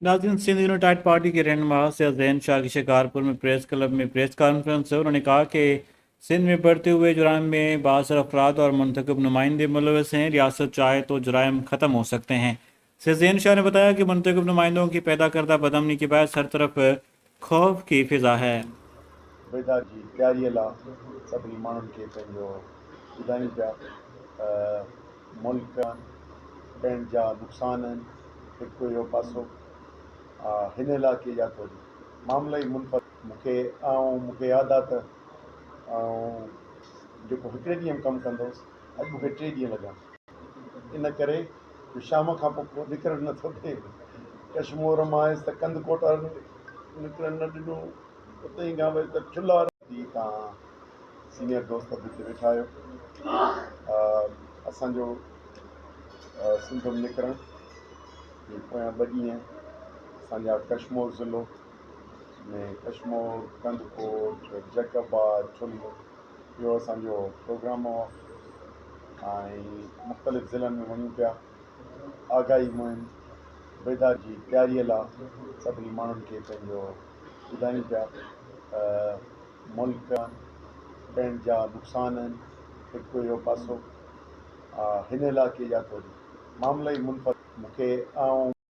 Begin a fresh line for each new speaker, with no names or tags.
नाज़रीन, Sindh United party के रहनमा शहजाद की शिकारपुर में प्रेस क्लब में प्रेस कॉन्फरंस है। उन्होंने कहा कि सिंध में बढ़ते हुए जुराइम में बासर अफराद और मुंतखब नुमाइंदे मुलविस हैं। रियासत चाहे तो जुराइम ख़त्म हो सकते हैं। शहजाद शाह ने बताया कि मुंतखब नुमाइंदों की पैदा करदा बदअमनी के बायस हर तरफ खौफ की फिजा है।
बेदार जी तयारीअ लाइ सभिनी माण्हुनि खे पंहिंजो ॿुधाइनि पिया मुल्क पंहिंजा नुक़सान आहिनि हिकु इहो पासो हिन इलाइक़े जा थोरी मामला ई मूंखे यादि आहे त जेको हिकिड़े ॾींहं में कमु कंदो हुउसि, अॼु मूंखे 3 ॾींहं लॻा। इन करे शाम खां पोइ निकिरणु नथो थिए। कश्मीर मां आयुसि त कंद कोटा निकिरणु न ॾिनो, उते ई खां वरी त चुल्हा थी। तव्हां सीनियर दोस्त बि हिते वेठा आहियो। असांजो सिंध में निकिरणु पोयां 2 ॾींहं असांजा कश्मीर ज़िलो में कश्मीर, कंदकोट, जैकबाद, चुल्हो इहो असांजो प्रोग्राम हो ऐं मुख़्तलिफ़ ज़िलनि में वञूं पिया। आगाही मुहिम बेदार जी तयारीअ लाइ सभिनी माण्हुनि खे पंहिंजो ॿुधाइनि पिया मुल्क पंहिंजा नुक़सान आहिनि हिकु इहो पासो हिन इलाइक़े जा थोरी मामला ई मूंखे